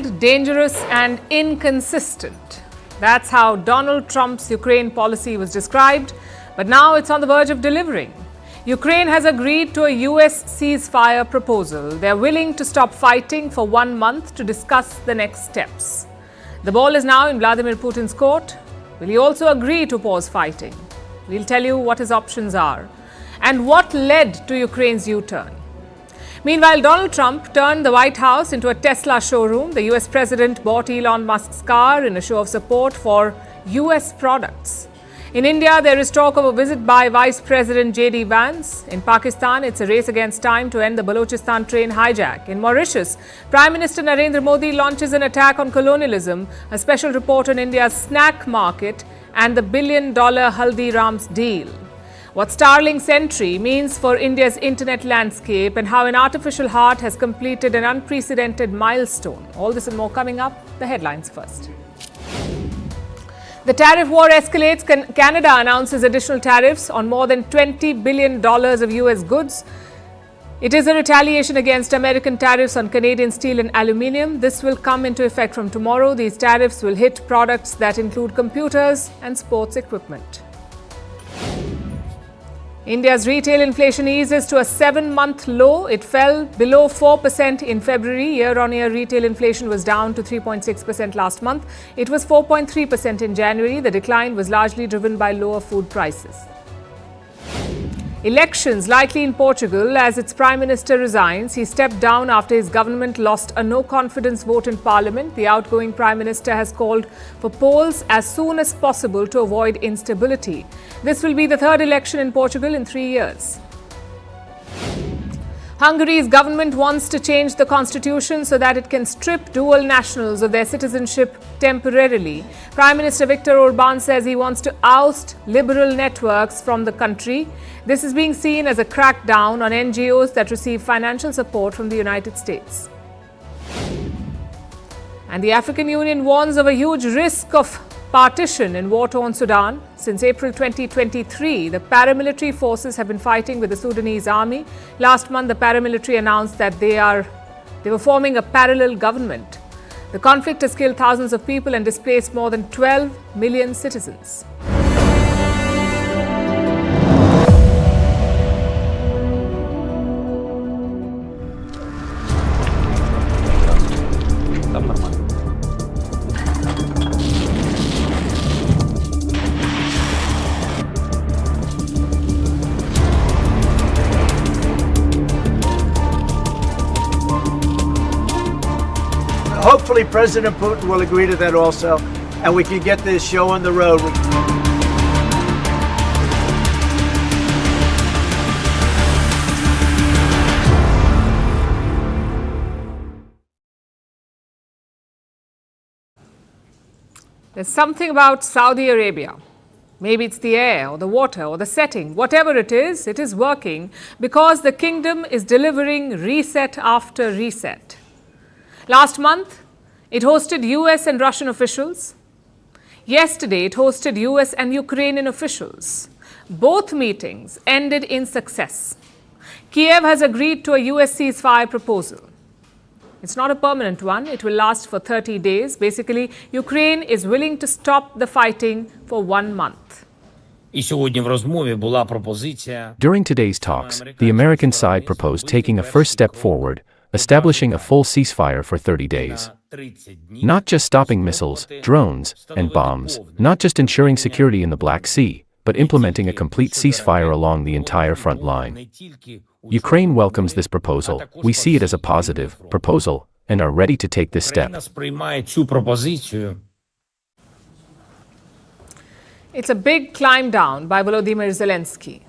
wild, dangerous and inconsistent. That's how Donald Trump's Ukraine policy was described, but now it's on the verge of delivering. Ukraine has agreed to a US ceasefire proposal. They're willing to stop fighting for 1 month to discuss the next steps. The ball is now in Vladimir Putin's court. Will he also agree to pause fighting? We'll tell you what his options are and what led to Ukraine's U-turn. Meanwhile, Donald Trump turned the White House into a Tesla showroom. The US president bought Elon Musk's car in a show of support for US products. In India, there is talk of a visit by Vice President J.D. Vance. In Pakistan, it's a race against time to end the Balochistan train hijack. In Mauritius, Prime Minister Narendra Modi launches an attack on colonialism, a special report on India's snack market and the billion-dollar Haldiram's deal. What Starlink Sentry means for India's internet landscape and how an artificial heart has completed an unprecedented milestone. All this and more coming up. The headlines first. The tariff war escalates. Canada announces additional tariffs on more than $20 billion of US goods. It is a retaliation against American tariffs on Canadian steel and aluminium. This will come into effect from tomorrow. These tariffs will hit products that include computers and sports equipment. India's retail inflation eases to a 7-month low. It fell below 4% in February. Year-on-year retail inflation was down to 3.6% last month. It was 4.3% in January. The decline was largely driven by lower food prices. Elections likely in Portugal as its Prime Minister resigns. He stepped down after his government lost a no-confidence vote in Parliament. The outgoing Prime Minister has called for polls as soon as possible to avoid instability. This will be the third election in Portugal in 3 years. Hungary's government wants to change the constitution so that it can strip dual nationals of their citizenship temporarily. Prime Minister Viktor Orbán says he wants to oust liberal networks from the country. This is being seen as a crackdown on NGOs that receive financial support from the United States. And the African Union warns of a huge risk of partition in war-torn Sudan. Since April 2023, the paramilitary forces have been fighting with the Sudanese army. Last month, the paramilitary announced that they were forming a parallel government. The conflict has killed thousands of people and displaced more than 12 million citizens. Hopefully President Putin will agree to that also, and we can get this show on the road. There's something about Saudi Arabia. Maybe it's the air or the water or the setting. Whatever it is working because the kingdom is delivering reset after reset. Last month, it hosted US and Russian officials. Yesterday, it hosted US and Ukrainian officials. Both meetings ended in success. Kyiv has agreed to a US ceasefire proposal. It's not a permanent one. It will last for 30 days. Basically, Ukraine is willing to stop the fighting for 1 month. During today's talks, the American side proposed taking a first step forward, establishing a full ceasefire for 30 days. Not just stopping missiles, drones, and bombs, not just ensuring security in the Black Sea, but implementing a complete ceasefire along the entire front line. Ukraine welcomes this proposal. We see it as a positive proposal and are ready to take this step. It's a big climb down by Volodymyr Zelensky.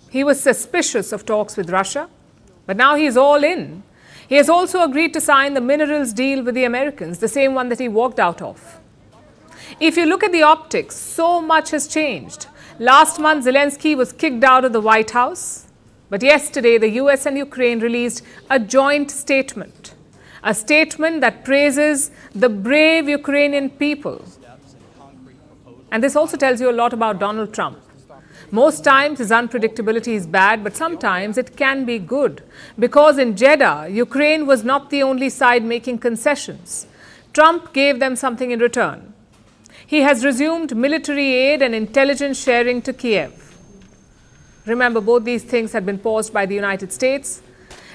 He was suspicious of talks with Russia, but now he's all in. He has also agreed to sign the minerals deal with the Americans, the same one that he walked out of. If you look at the optics, so much has changed. Last month, Zelensky was kicked out of the White House. But yesterday, the US and Ukraine released a joint statement. A statement that praises the brave Ukrainian people. And this also tells you a lot about Donald Trump. Most times his unpredictability is bad, but sometimes it can be good. Because in Jeddah, Ukraine was not the only side making concessions. Trump gave them something in return. He has resumed military aid and intelligence sharing to Kyiv. Remember, both these things had been paused by the United States.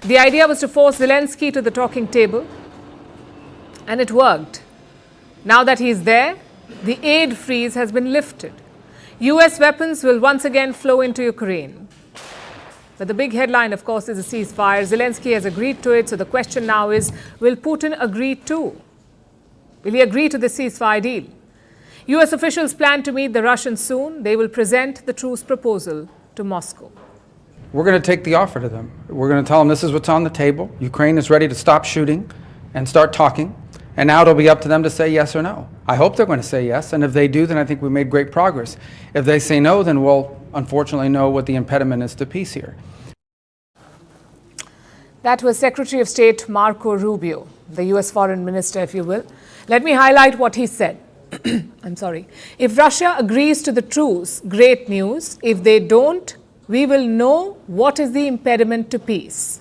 The idea was to force Zelensky to the talking table, and it worked. Now that he's there, the aid freeze has been lifted. US weapons will once again flow into Ukraine. But the big headline, of course, is a ceasefire. Zelensky has agreed to it, so the question now is, will Putin agree too? Will he agree to the ceasefire deal? US officials plan to meet the Russians soon. They will present the truce proposal to Moscow. We're going to take the offer to them. We're going to tell them this is what's on the table. Ukraine is ready to stop shooting and start talking. And now it'll be up to them to say yes or no. I hope they're going to say yes. And if they do, then I think we made great progress. If they say no, then we'll unfortunately know what the impediment is to peace here. That was Secretary of State Marco Rubio, the US Foreign Minister, if you will. Let me highlight what he said. I'm sorry. If Russia agrees to the truce, great news. If they don't, we will know what is the impediment to peace.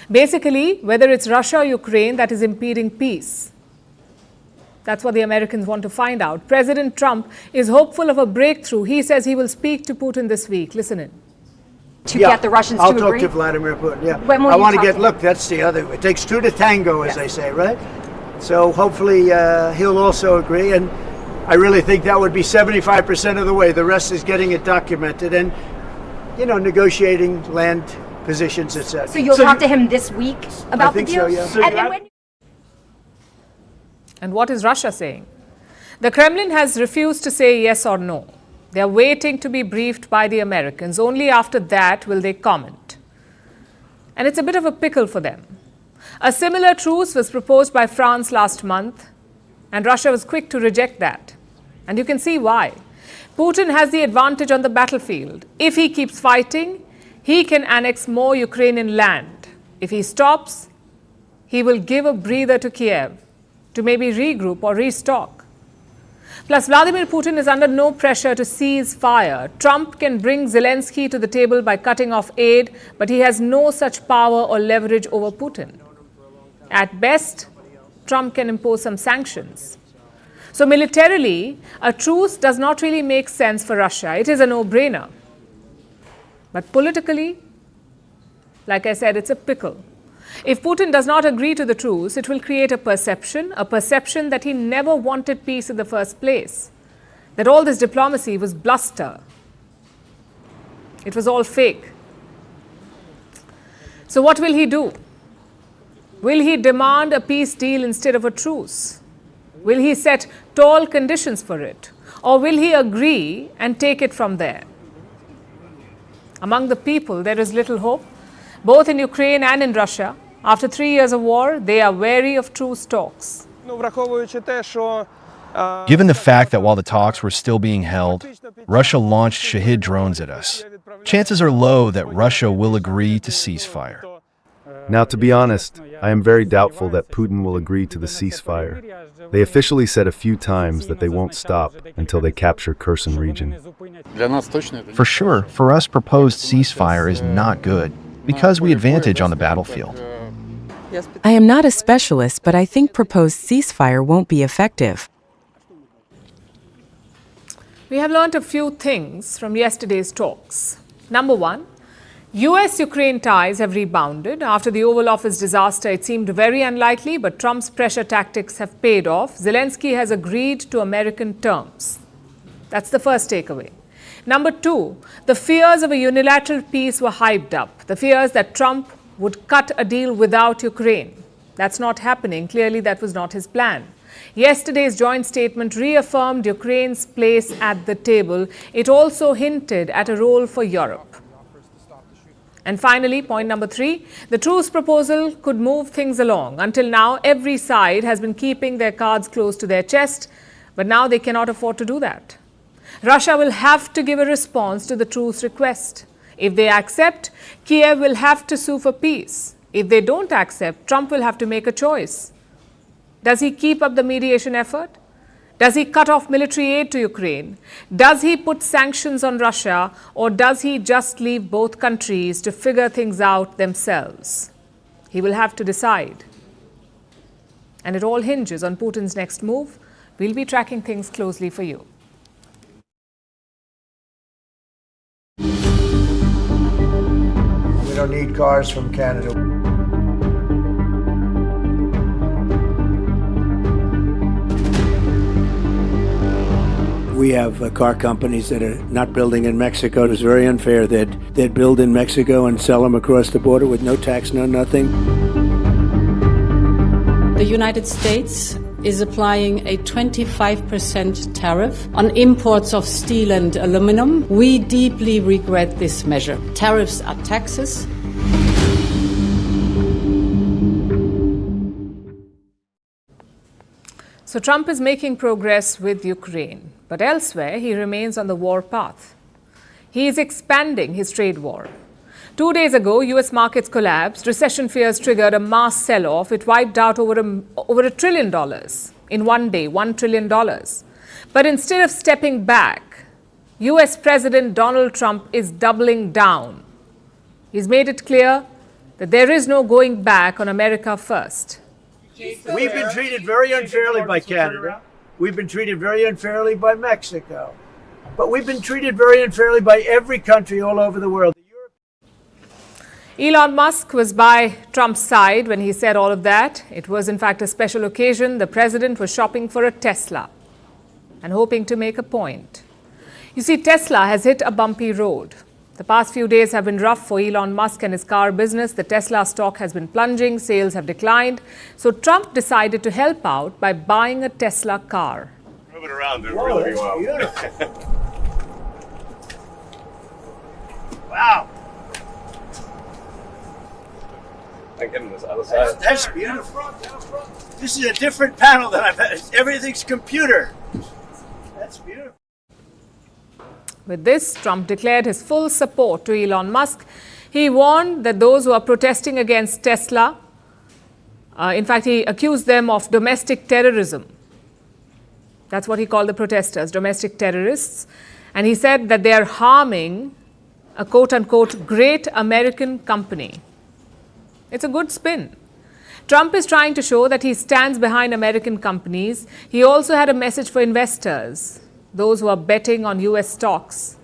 Basically, whether it's Russia or Ukraine that is impeding peace. That's what the Americans want to find out. President Trump is hopeful of a breakthrough. He says he will speak to Putin this week. Listen in. To get the Russians I'll to talk agree? to Vladimir Putin, yeah. When will I you want to talk get, to him? look, that's the other, it takes two to tango, as they say, right? So hopefully he'll also agree, and I really think that would be 75% of the way. The rest is getting it documented and, you know, negotiating land positions, etc. So you'll talk to him this week about think the deal? so, yeah. And when And what is Russia saying? The Kremlin has refused to say yes or no. They are waiting to be briefed by the Americans. Only after that will they comment. And it's a bit of a pickle for them. A similar truce was proposed by France last month, and Russia was quick to reject that. And you can see why. Putin has the advantage on the battlefield. If he keeps fighting, he can annex more Ukrainian land. If he stops, he will give a breather to Kyiv to maybe regroup or restock. Plus, Vladimir Putin is under no pressure to cease fire. Trump can bring Zelensky to the table by cutting off aid, but he has no such power or leverage over Putin. At best, Trump can impose some sanctions. So militarily, a truce does not really make sense for Russia. It is a no-brainer. But politically, like I said, it's a pickle. If Putin does not agree to the truce, it will create a perception that he never wanted peace in the first place, that all this diplomacy was bluster. It was all fake. So what will he do? Will he demand a peace deal instead of a truce? Will he set tall conditions for it? Or will he agree and take it from there? Among the people, there is little hope. Both in Ukraine and in Russia, after 3 years of war, they are wary of truce talks. Given the fact that while the talks were still being held, Russia launched Shahid drones at us, chances are low that Russia will agree to ceasefire. Now, to be honest, I am very doubtful that Putin will agree to the ceasefire. They officially said a few times that they won't stop until they capture Kherson region. For sure, for us, proposed ceasefire is not good, because we advantage on the battlefield. I am not a specialist, but I think proposed ceasefire won't be effective. We have learned a few things from yesterday's talks. Number one, US-Ukraine ties have rebounded. After the Oval Office disaster, it seemed very unlikely, but Trump's pressure tactics have paid off. Zelensky has agreed to American terms. That's the first takeaway. Number two, the fears of a unilateral peace were hyped up. The fears that Trump would cut a deal without Ukraine. That's not happening. Clearly, that was not his plan. Yesterday's joint statement reaffirmed Ukraine's place at the table. It also hinted at a role for Europe. And finally, point number three, the truce proposal could move things along. Until now, every side has been keeping their cards close to their chest, but now they cannot afford to do that. Russia will have to give a response to the truce request. If they accept, Kyiv will have to sue for peace. If they don't accept, Trump will have to make a choice. Does he keep up the mediation effort? Does he cut off military aid to Ukraine? Does he put sanctions on Russia, or does he just leave both countries to figure things out themselves? He will have to decide. And it all hinges on Putin's next move. We'll be tracking things closely for you. We don't need cars from Canada. We have car companies that are not building in Mexico. It is very unfair that they'd build in Mexico and sell them across the border with no tax, no nothing. The United States is applying a 25% tariff on imports of steel and aluminum. We deeply regret this measure. Tariffs are taxes. So Trump is making progress with Ukraine, but elsewhere he remains on the war path. He is expanding his trade war. 2 days ago, US markets collapsed. Recession fears triggered a mass sell-off. It wiped out over $1 trillion in one day, $1 trillion. But instead of stepping back, US President Donald Trump is doubling down. He's made it clear that there is no going back on America first. We've been treated very unfairly by Canada. We've been treated very unfairly by Mexico. But we've been treated very unfairly by every country all over the world. Elon Musk was by Trump's side when he said all of that. It was, in fact, a special occasion. The president was shopping for a Tesla and hoping to make a point. You see, Tesla has hit a bumpy road. The past few days have been rough for Elon Musk and his car business. The Tesla stock has been plunging, sales have declined. So Trump decided to help out by buying a Tesla car. Move it around, dude. Really well. Wow. I get him this other side. That's beautiful. This is a different panel than I've had. Everything's computer. That's beautiful. With this, Trump declared his full support to Elon Musk. He warned that those who are protesting against Tesla, in fact, he accused them of domestic terrorism. That's what he called the protesters, domestic terrorists. And he said that they are harming a quote-unquote great American company. It's a good spin. Trump is trying to show that he stands behind American companies. He also had a message for investors, those who are betting on US stocks.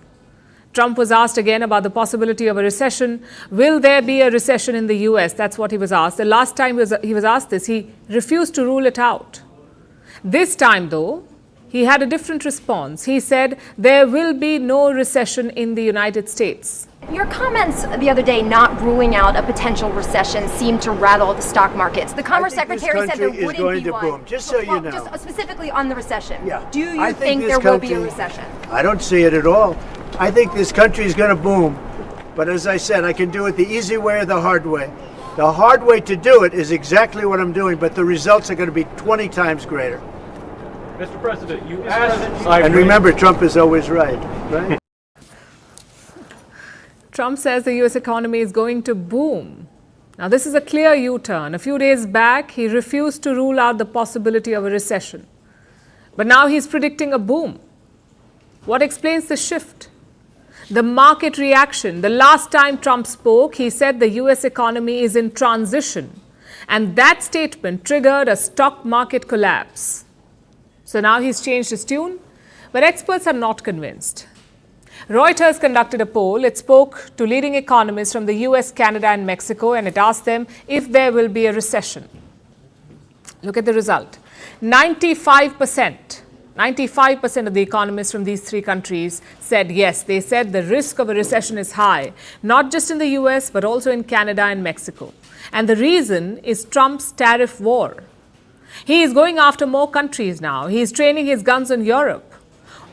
Trump was asked again about the possibility of a recession. Will there be a recession in the US? That's what he was asked. The last time he was asked this, he refused to rule it out. This time, though, he had a different response. He said there will be no recession in the United States. Your comments the other day not ruling out a potential recession seemed to rattle the stock markets. The Commerce Secretary said there wouldn't be one. Boom. Just so you know. Just specifically on the recession. Yeah. Do you think there will be a recession? I don't see it at all. I think this country is going to boom. But as I said, I can do it the easy way or the hard way. The hard way to do it is exactly what I'm doing, but the results are going to be 20 times greater. Mr. President, you asked... And remember, Trump is always right? Trump says the US economy is going to boom. Now, this is a clear U-turn. A few days back, he refused to rule out the possibility of a recession. But now he's predicting a boom. What explains the shift? The market reaction. The last time Trump spoke, he said the US economy is in transition. And that statement triggered a stock market collapse. So now he's changed his tune. But experts are not convinced. Reuters conducted a poll. It spoke to leading economists from the US, Canada, and Mexico, and it asked them if there will be a recession. Look at the result. 95% of the economists from these three countries said yes. They said the risk of a recession is high, not just in the US, but also in Canada and Mexico. And the reason is Trump's tariff war. He is going after more countries now. He is training his guns on Europe.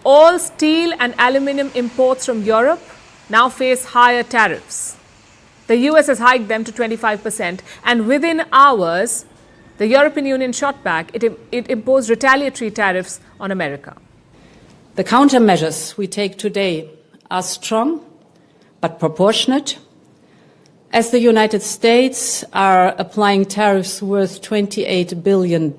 All steel and aluminum imports from Europe now face higher tariffs. The US has hiked them to 25%, and within hours, the European Union shot back. It imposed retaliatory tariffs on America. The countermeasures we take today are strong but proportionate. As the United States are applying tariffs worth $28 billion,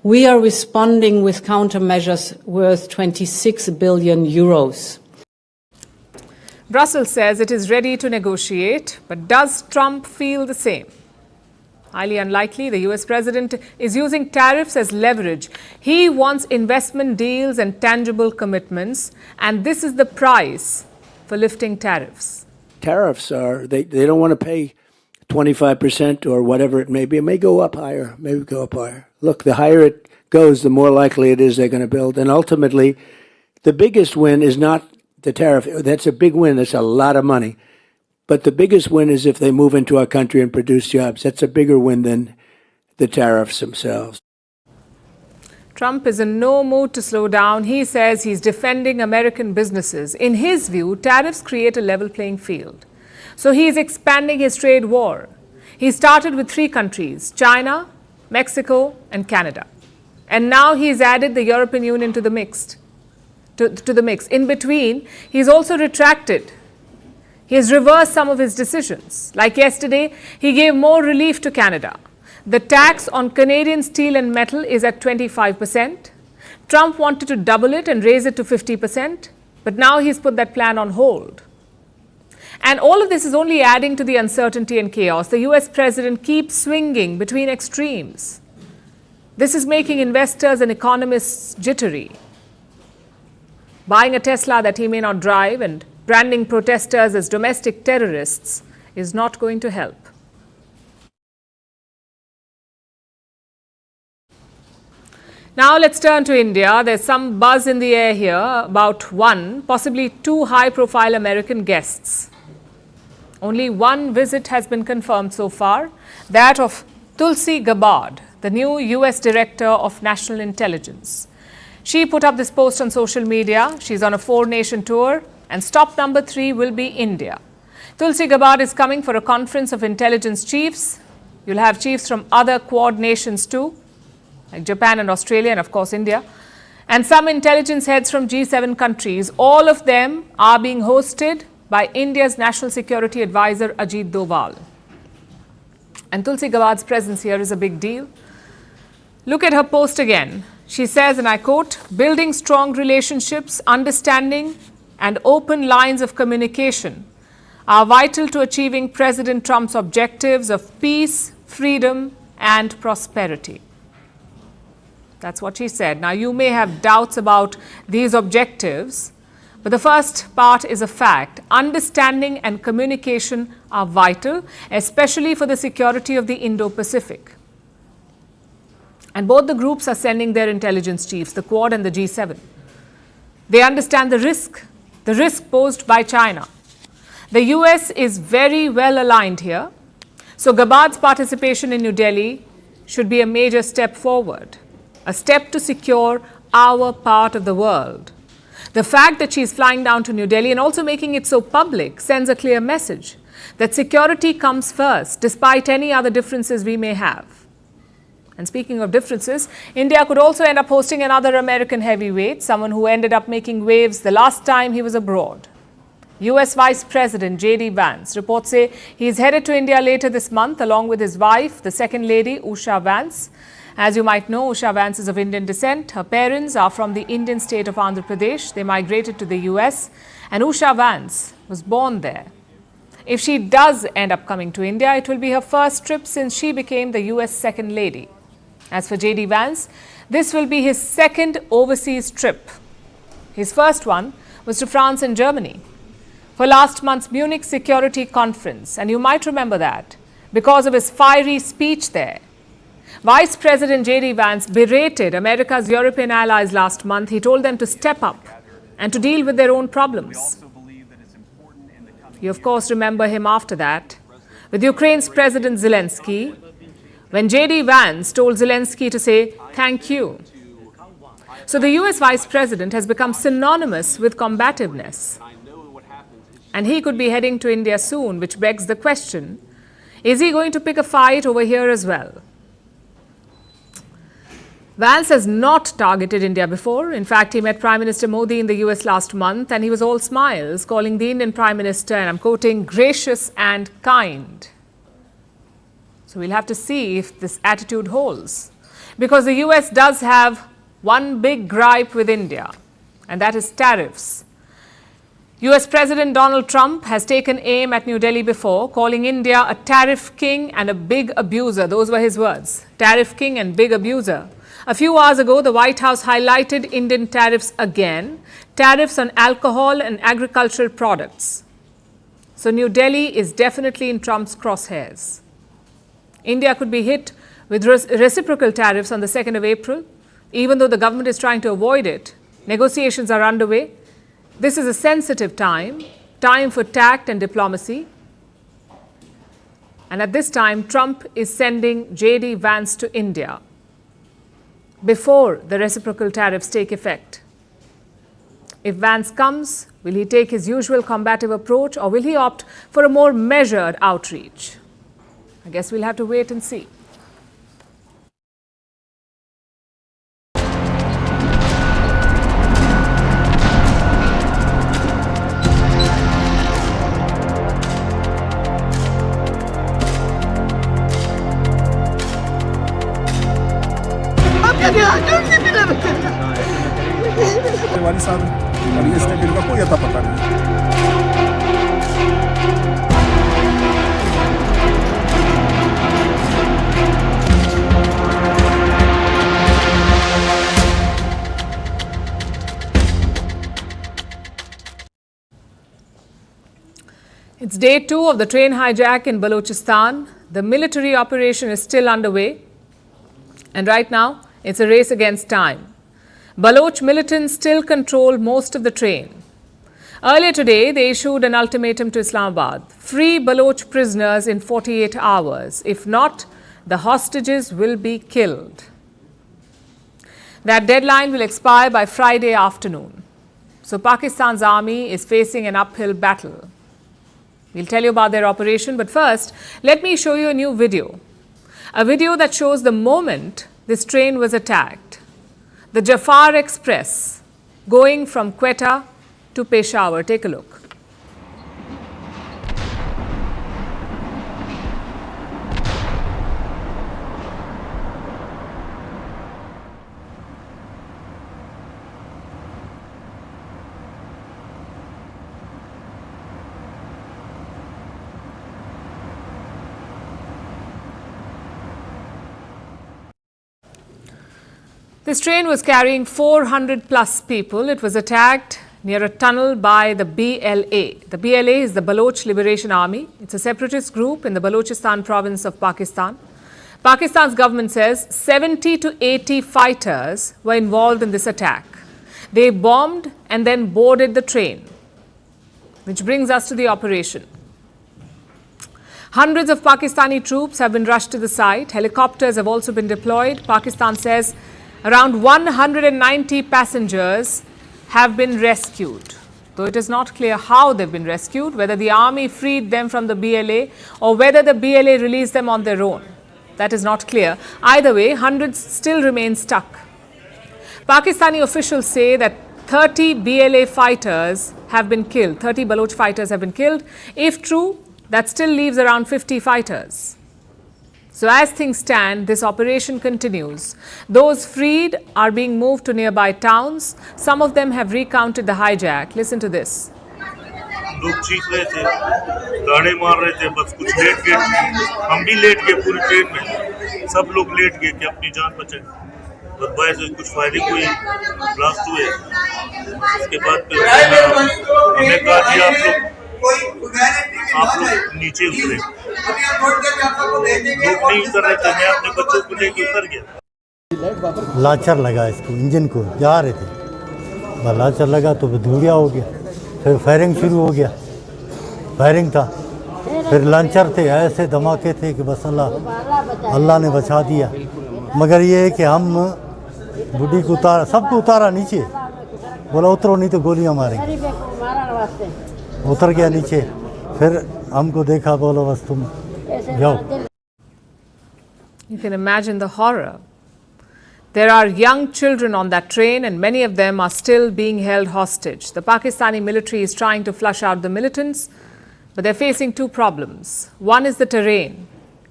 we are responding with countermeasures worth 26 billion euros. Brussels says it is ready to negotiate, but does Trump feel the same? Highly unlikely. The US president is using tariffs as leverage. He wants investment deals and tangible commitments, and this is the price for lifting tariffs. Tariffs are, they don't want to pay 25% or whatever it may be. It may go up higher, maybe go up higher. Look, the higher it goes, the more likely it is they're going to build. And ultimately, the biggest win is not the tariff. That's a big win. That's a lot of money. But the biggest win is if they move into our country and produce jobs. That's a bigger win than the tariffs themselves. Trump is in no mood to slow down. He says he's defending American businesses. In his view, tariffs create a level playing field. So he's expanding his trade war. He started with 3 countries, China, Mexico, and Canada. And now he's added the European Union to the mix. In between, he's also retracted. He has reversed some of his decisions. Like yesterday, he gave more relief to Canada. The tax on Canadian steel and metal is at 25%. Trump wanted to double it and raise it to 50%, but now he's put that plan on hold. And all of this is only adding to the uncertainty and chaos. The US president keeps swinging between extremes. This is making investors and economists jittery. Buying a Tesla that he may not drive and branding protesters as domestic terrorists is not going to help. Now let's turn to India. There's some buzz in the air here about 1, possibly 2 high-profile American guests. Only one visit has been confirmed so far, that of Tulsi Gabbard, the new US Director of National Intelligence. She put up this post on social media. She's on a 4-nation tour, and stop number 3 will be India. Tulsi Gabbard is coming for a conference of intelligence chiefs. You'll have chiefs from other Quad nations too, like Japan and Australia, and of course India, and some intelligence heads from G7 countries. All of them are being hosted by India's National Security Advisor Ajit Doval. And Tulsi Gabbard's presence here is a big deal. Look at her post again. She says, and I quote, "Building strong relationships, understanding and open lines of communication are vital to achieving President Trump's objectives of peace, freedom and prosperity." That's what she said. Now, you may have doubts about these objectives, but the first part is a fact. Understanding and communication are vital, especially for the security of the Indo-Pacific. And both the groups are sending their intelligence chiefs, the Quad and the G7. They understand the risk posed by China. The US is very well aligned here. So Gabbard's participation in New Delhi should be a major step forward, a step to secure our part of the world. The fact that she's flying down to New Delhi and also making it so public sends a clear message that security comes first, despite any other differences we may have. And speaking of differences, India could also end up hosting another American heavyweight, someone who ended up making waves the last time he was abroad. US Vice President J.D. Vance. Reports say he's headed to India later this month along with his wife, the Second Lady, Usha Vance. As you might know, Usha Vance is of Indian descent. Her parents are from the Indian state of Andhra Pradesh. They migrated to the US, and Usha Vance was born there. If she does end up coming to India, it will be her first trip since she became the US Second Lady. As for J.D. Vance, this will be his second overseas trip. His first one was to France and Germany for last month's Munich Security Conference. And you might remember that because of his fiery speech there. Vice President J.D. Vance berated America's European allies last month. He told them to step up and to deal with their own problems. You, of course, remember him after that with Ukraine's President Zelensky, when J.D. Vance told Zelensky to say thank you. So the US Vice President has become synonymous with combativeness. And he could be heading to India soon, which begs the question, is he going to pick a fight over here as well? Vance has not targeted India before. In fact, he met Prime Minister Modi in the US last month and he was all smiles, calling the Indian Prime Minister, and I'm quoting, gracious and kind. So we'll have to see if this attitude holds. Because the US does have one big gripe with India, and that is tariffs. US President Donald Trump has taken aim at New Delhi before, calling India a tariff king and a big abuser. Those were his words. Tariff king and big abuser. A few hours ago, the White House highlighted Indian tariffs again, tariffs on alcohol and agricultural products. So New Delhi is definitely in Trump's crosshairs. India could be hit with reciprocal tariffs on the 2nd of April. Even though the government is trying to avoid it, negotiations are underway. This is a sensitive time for tact and diplomacy. And at this time, Trump is sending J.D. Vance to India before the reciprocal tariffs take effect. If Vance comes, will he take his usual combative approach or will he opt for a more measured outreach? I guess we'll have to wait and see. वाली साहब और ये state का कोई अता पता नहीं। It's day 2 of the train hijack in Balochistan. The military operation is still underway. And right now, it's a race against time. Baloch militants still control most of the train. Earlier today, they issued an ultimatum to Islamabad. Free Baloch prisoners in 48 hours. If not, the hostages will be killed. That deadline will expire by Friday afternoon. So Pakistan's army is facing an uphill battle. We'll tell you about their operation, but first, let me show you a new video. A video that shows the moment this train was attacked. The Jafar Express going from Quetta to Peshawar. Take a look. This train was carrying 400 plus people. It was attacked near a tunnel by the BLA. The BLA is the Baloch Liberation Army. It's a separatist group in the Balochistan province of Pakistan. Pakistan's government says 70 to 80 fighters were involved in this attack. They bombed and then boarded the train, which brings us to the operation. Hundreds of Pakistani troops have been rushed to the site. Helicopters have also been deployed. Pakistan says around 190 passengers have been rescued, though it is not clear how they've been rescued, whether the army freed them from the BLA or whether the BLA released them on their own. That is not clear. Either way, hundreds still remain stuck. Pakistani officials say that 30 BLA fighters have been killed. 30 Baloch fighters have been killed. If true, that still leaves around 50 fighters. So as things stand, this operation continues. Those freed are being moved to nearby towns. Some of them have recounted the hijack. Listen to this. लोग चीख रहे थे, गाड़े मार रहे थे, बस कुछ लेट गए, हम भी लेट गए पूरी ट्रेन में, सब लोग लेट गए कि अपनी जान बचाएं। और बाहर से कुछ फायरिंग हुई, ब्लास्ट हुए, इसके बाद फिर हमने कहा जी आप लोग नीचे उतरे, लोग नहीं उतर रहे थे, मैं अपने बच्चों को लेके उतर गया। लाचर लगा इसको, इंजन को जा रहे थे, लाचर लगा तो धुआं हो गया, फिर फायरिंग शुरू हो गया, फायरिंग था, फिर लॉन्चर थे, ऐसे धमाके थे कि बस अल्लाह ने बचा दिया। मगर ये है कि हम बुढ़ी को उतारा, सबको उतारा नीचे, बोला उतरो नहीं तो गोलियां मारेंगे, उतर गया नीचे, फिर हमको देखा, बोला बस तुम जाओ। You can imagine the horror. There are young children on that train and many of them are still being held hostage. The Pakistani military is trying to flush out the militants, but they're facing two problems. One is the terrain.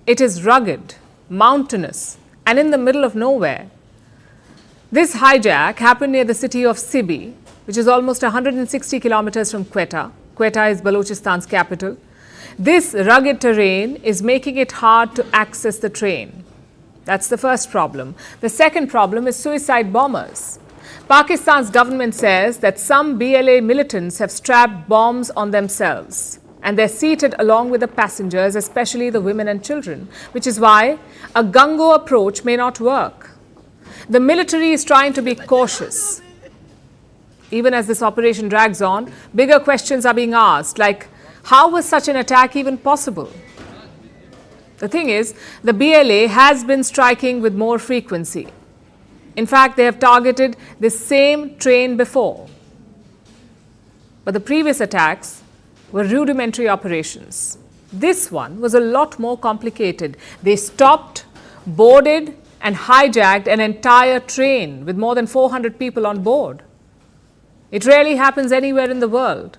It is rugged, mountainous, and in the middle of nowhere. This hijack happened near the city of Sibi, which is almost 160 kilometers from Quetta. Quetta is Balochistan's capital. This rugged terrain is making it hard to access the train. That's the first problem. The second problem is suicide bombers. Pakistan's government says that some BLA militants have strapped bombs on themselves, and they're seated along with the passengers, especially the women and children, which is why a gung-ho approach may not work. The military is trying to be cautious. Even as this operation drags on, bigger questions are being asked, like how was such an attack even possible? The thing is, the BLA has been striking with more frequency. In fact, they have targeted this same train before. But the previous attacks were rudimentary operations. This one was a lot more complicated. They stopped, boarded, and hijacked an entire train with more than 400 people on board. It rarely happens anywhere in the world.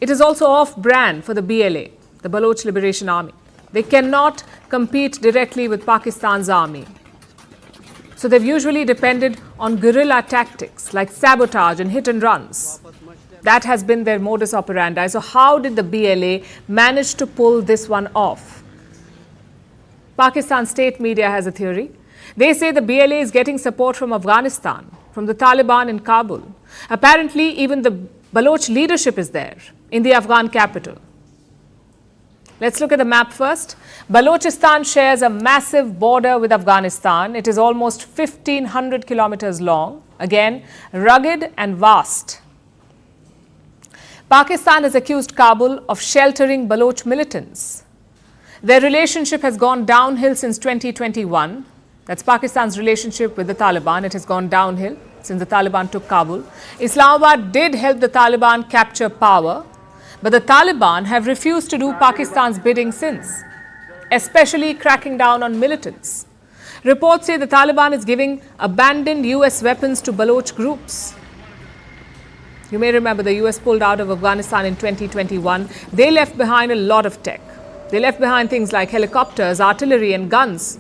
It is also off-brand for the BLA, the Baloch Liberation Army. They cannot compete directly with Pakistan's army. So they've usually depended on guerrilla tactics like sabotage and hit and runs. That has been their modus operandi. So how did the BLA manage to pull this one off? Pakistan state media has a theory. They say the BLA is getting support from Afghanistan, from the Taliban in Kabul. Apparently, even the Baloch leadership is there in the Afghan capital. Let's look at the map first. Balochistan shares a massive border with Afghanistan. It is almost 1,500 kilometers long. Again, rugged and vast. Pakistan has accused Kabul of sheltering Baloch militants. Their relationship has gone downhill since 2021. That's Pakistan's relationship with the Taliban. It has gone downhill since the Taliban took Kabul. Islamabad did help the Taliban capture power, but the Taliban have refused to do Pakistan's bidding since, especially cracking down on militants. Reports say the Taliban is giving abandoned US weapons to Baloch groups. You may remember the US pulled out of Afghanistan in 2021. They left behind a lot of tech. They left behind things like helicopters, artillery, and guns.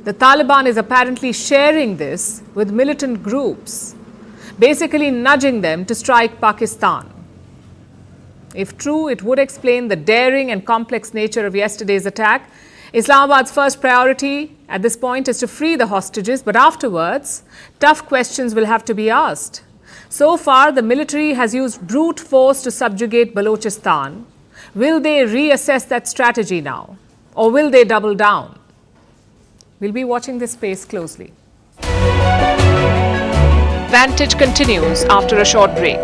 The Taliban is apparently sharing this with militant groups, basically nudging them to strike Pakistan. If true, it would explain the daring and complex nature of yesterday's attack. Islamabad's first priority at this point is to free the hostages, but afterwards, tough questions will have to be asked. So far, the military has used brute force to subjugate Balochistan. Will they reassess that strategy now, or will they double down? We'll be watching this space closely. Vantage continues after a short break.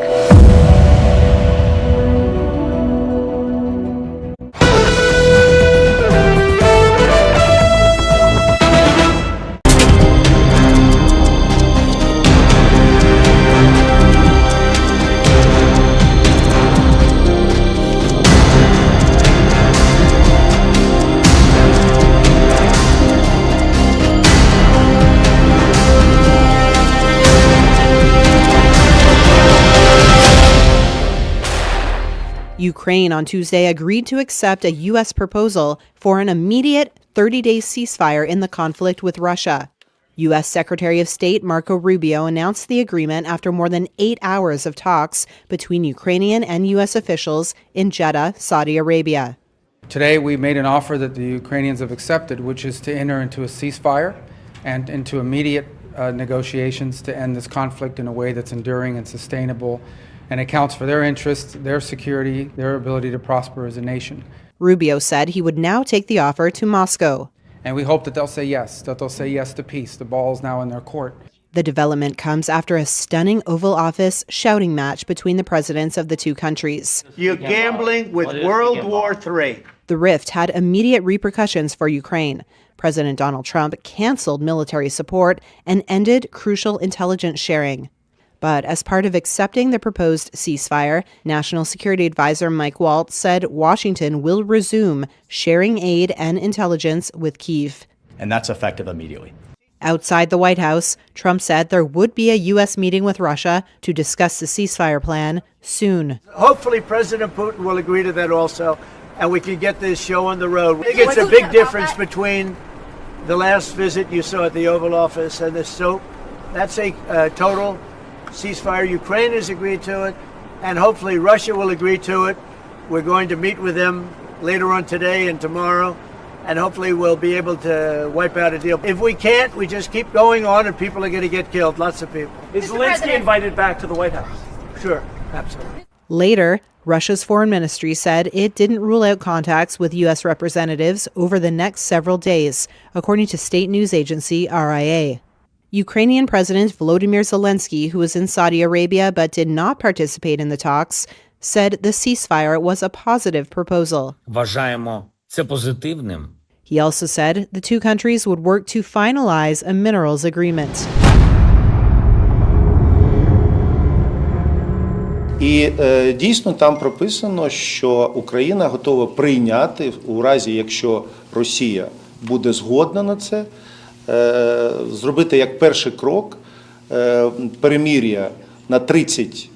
Ukraine on Tuesday agreed to accept a U.S. proposal for an immediate 30-day ceasefire in the conflict with Russia. U.S. Secretary of State Marco Rubio announced the agreement after more than 8 hours of talks between Ukrainian and U.S. officials in Jeddah, Saudi Arabia. Today we made an offer that the Ukrainians have accepted, which is to enter into a ceasefire and into immediate negotiations to end this conflict in a way that's enduring and sustainable and accounts for their interests, their security, their ability to prosper as a nation. Rubio said he would now take the offer to Moscow. And we hope that they'll say yes, that they'll say yes to peace. The ball is now in their court. The development comes after a stunning Oval Office shouting match between the presidents of the two countries. You're gambling with World War III. The rift had immediate repercussions for Ukraine. President Donald Trump canceled military support and ended crucial intelligence sharing. But as part of accepting the proposed ceasefire, National Security Advisor Mike Waltz said Washington will resume sharing aid and intelligence with Kyiv. And that's effective immediately. Outside the White House, Trump said there would be a U.S. meeting with Russia to discuss the ceasefire plan soon. Hopefully President Putin will agree to that also, and we can get this show on the road. I think it's a big difference between the last visit you saw at the Oval Office and this. So that's a total ceasefire. Ukraine has agreed to it, and hopefully Russia will agree to it. We're going to meet with them later on today and tomorrow, and hopefully we'll be able to wipe out a deal. If we can't, we just keep going on and people are going to get killed, lots of people. Is Zelensky invited back to the White House? Sure, absolutely. Later, Russia's foreign ministry said it didn't rule out contacts with U.S. representatives over the next several days, according to state news agency RIA. Ukrainian President Volodymyr Zelensky, who was in Saudi Arabia but did not participate in the talks, said the ceasefire was a positive proposal. Вважаємо це позитивним. He also said the two countries would work to finalize a minerals agreement. І дійсно там прописано, що Україна готова прийняти, у разі, якщо Росія буде згодна на це, зробити як перший крок перемир'я на 30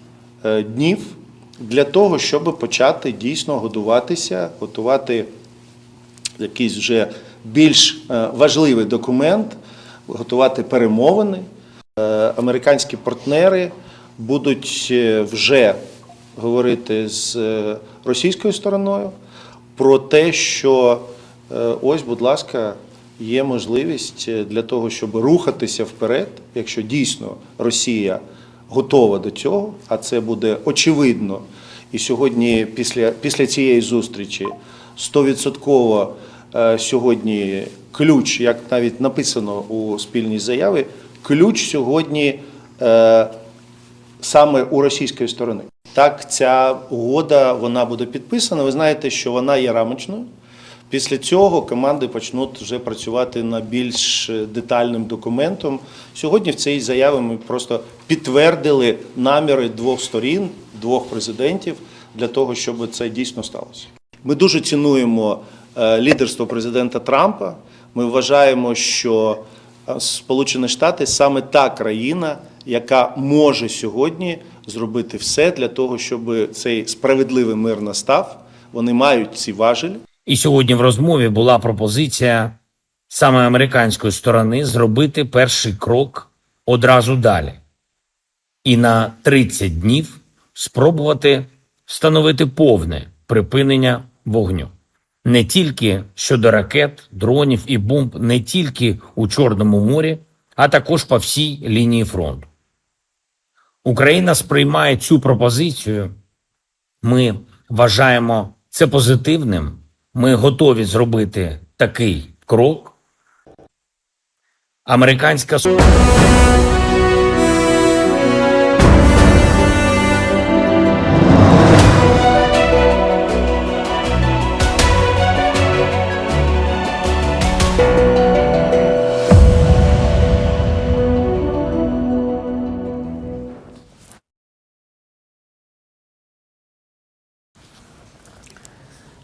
днів для того, щоб почати дійсно готувати якийсь вже більш важливий документ, готувати перемовини. Американські партнери будуть вже говорити з російською стороною про те, що ось, будь ласка, є можливість для того, щоб рухатися вперед, якщо дійсно Росія готова до цього, а це буде очевидно. І сьогодні, після цієї зустрічі, 100% сьогодні ключ, як навіть написано у спільній заяві, ключ сьогодні саме у російської сторони. Так, ця угода, вона буде підписана. Ви знаєте, що вона є рамочною. Після цього команди почнуть вже працювати над більш детальним документом. Сьогодні в цій заяві ми просто підтвердили наміри двох сторін, двох президентів, для того, щоб це дійсно сталося. Ми дуже цінуємо лідерство президента Трампа. Ми вважаємо, що Сполучені Штати саме та країна, яка може сьогодні зробити все для того, щоб цей справедливий мир настав. Вони мають ці важелі. І сьогодні в розмові була пропозиція саме американської сторони зробити перший крок одразу далі. І на 30 днів спробувати встановити повне припинення вогню. Не тільки щодо ракет, дронів і бомб, не тільки у Чорному морі, а також по всій лінії фронту. Україна сприймає цю пропозицію. Ми вважаємо це позитивним. Ми готові зробити такий крок. Американська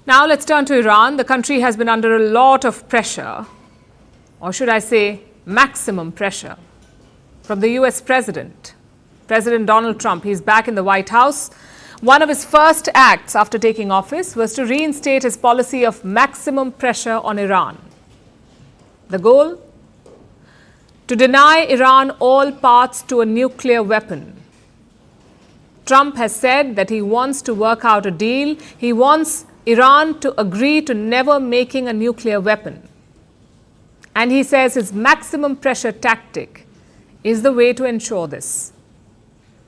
Now let's turn to Iran. The country has been under a lot of pressure, or should I say maximum pressure, from the US President Donald Trump. He's back in the White House. One of his first acts after taking office was to reinstate his policy of maximum pressure on Iran. The goal? To deny Iran all paths to a nuclear weapon. Trump has said that he wants to work out a deal. He wants Iran to agree to never making a nuclear weapon. And he says his maximum pressure tactic is the way to ensure this.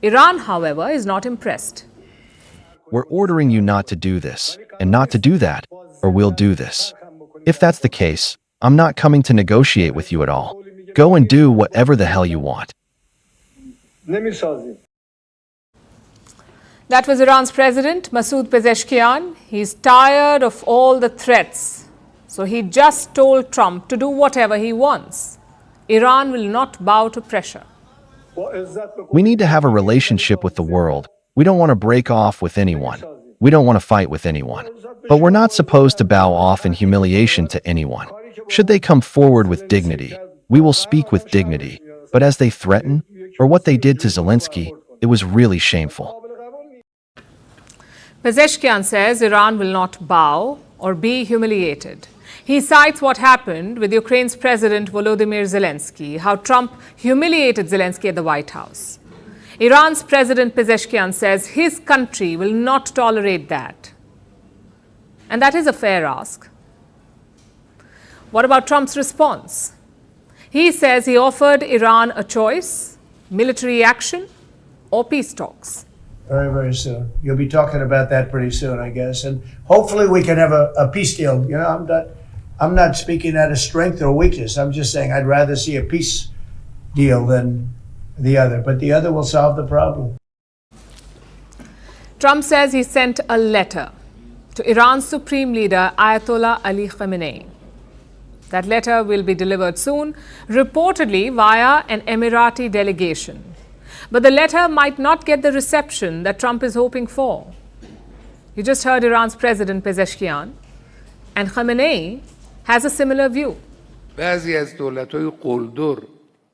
Iran, however, is not impressed. We're ordering you not to do this, and not to do that, or we'll do this. If that's the case, I'm not coming to negotiate with you at all. Go and do whatever the hell you want. That was Iran's President, Masoud Pezeshkian. He's tired of all the threats. So he just told Trump to do whatever he wants. Iran will not bow to pressure. We need to have a relationship with the world. We don't want to break off with anyone. We don't want to fight with anyone. But we're not supposed to bow off in humiliation to anyone. Should they come forward with dignity, we will speak with dignity. But as they threaten, or what they did to Zelensky, it was really shameful. Pezeshkian says Iran will not bow or be humiliated. He cites what happened with Ukraine's President Volodymyr Zelensky, how Trump humiliated Zelensky at the White House. Iran's President Pezeshkian says his country will not tolerate that. And that is a fair ask. What about Trump's response? He says he offered Iran a choice: military action or peace talks. Very, very soon. You'll be talking about that pretty soon, I guess. And hopefully we can have a peace deal. You know, I'm not speaking out of strength or weakness. I'm just saying I'd rather see a peace deal than the other. But the other will solve the problem. Trump says he sent a letter to Iran's supreme leader, Ayatollah Ali Khamenei. That letter will be delivered soon, reportedly via an Emirati delegation. But the letter might not get the reception that Trump is hoping for. You just heard Iran's President Pezeshkian, and Khamenei has a similar view.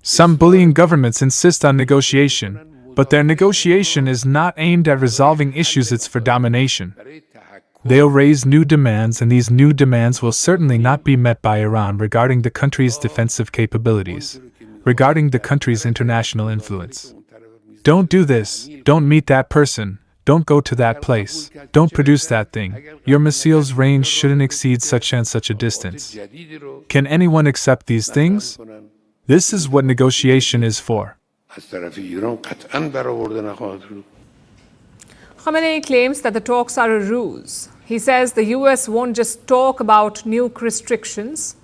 Some bullying governments insist on negotiation, but their negotiation is not aimed at resolving issues, it's for domination. They'll raise new demands, and these new demands will certainly not be met by Iran regarding the country's defensive capabilities, regarding the country's international influence. Don't do this, don't meet that person, don't go to that place, don't produce that thing, your missiles' range shouldn't exceed such and such a distance. Can anyone accept these things? This is what negotiation is for. Khamenei claims that the talks are a ruse. He says the US won't just talk about nuke restrictions.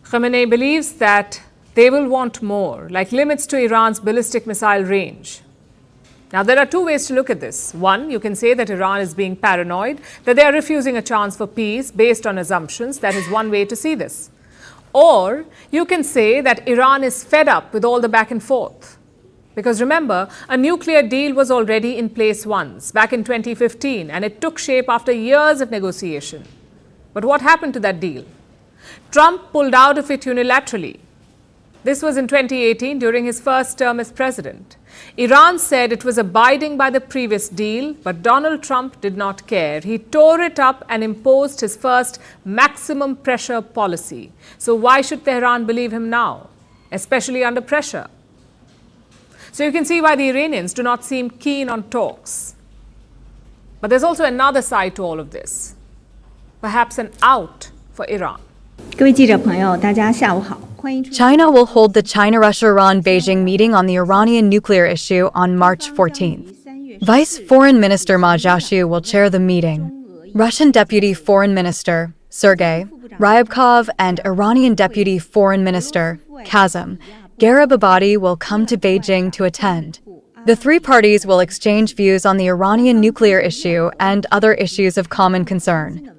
Khamenei believes that they will want more, like limits to Iran's ballistic missile range. Now, there are two ways to look at this. One, you can say that Iran is being paranoid, that they are refusing a chance for peace based on assumptions. That is one way to see this. Or you can say that Iran is fed up with all the back and forth. Because remember, a nuclear deal was already in place once, back in 2015, and it took shape after years of negotiation. But what happened to that deal? Trump pulled out of it unilaterally. This was in 2018 during his first term as president. Iran said it was abiding by the previous deal, but Donald Trump did not care. He tore it up and imposed his first maximum pressure policy. So why should Tehran believe him now, especially under pressure? So you can see why the Iranians do not seem keen on talks. But there's also another side to all of this. Perhaps an out for Iran. 各位记者朋友，大家下午好。 China will hold the China-Russia-Iran Beijing meeting on the Iranian nuclear issue on March 14th. Vice Foreign Minister Ma Jiashu will chair the meeting. Russian Deputy Foreign Minister Sergei Ryabkov and Iranian Deputy Foreign Minister Kazem Garibabadi will come to Beijing to attend. The three parties will exchange views on the Iranian nuclear issue and other issues of common concern.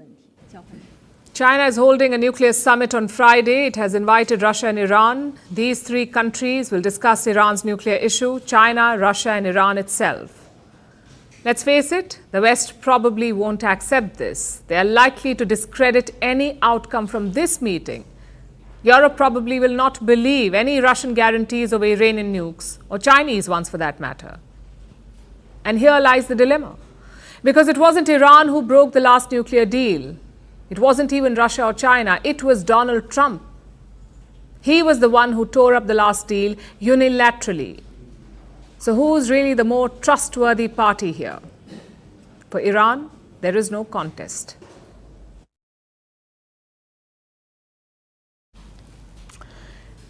China is holding a nuclear summit on Friday. It has invited Russia and Iran. These three countries will discuss Iran's nuclear issue, China, Russia, and Iran itself. Let's face it, the West probably won't accept this. They are likely to discredit any outcome from this meeting. Europe probably will not believe any Russian guarantees over Iranian nukes, or Chinese ones for that matter. And here lies the dilemma. Because it wasn't Iran who broke the last nuclear deal. It wasn't even Russia or China, it was Donald Trump. He was the one who tore up the last deal unilaterally. So who's really the more trustworthy party here? For Iran, there is no contest.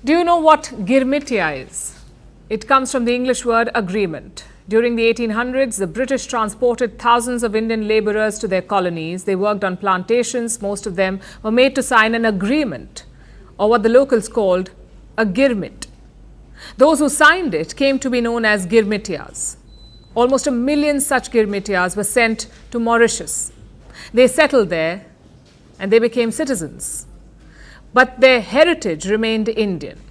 Do you know what girmitia is? It comes from the English word agreement. During the 1800s, the British transported thousands of Indian laborers to their colonies. They worked on plantations. Most of them were made to sign an agreement, or what the locals called a girmit. Those who signed it came to be known as girmitias. Almost 1 million such girmitias were sent to Mauritius. They settled there and they became citizens. But their heritage remained Indian.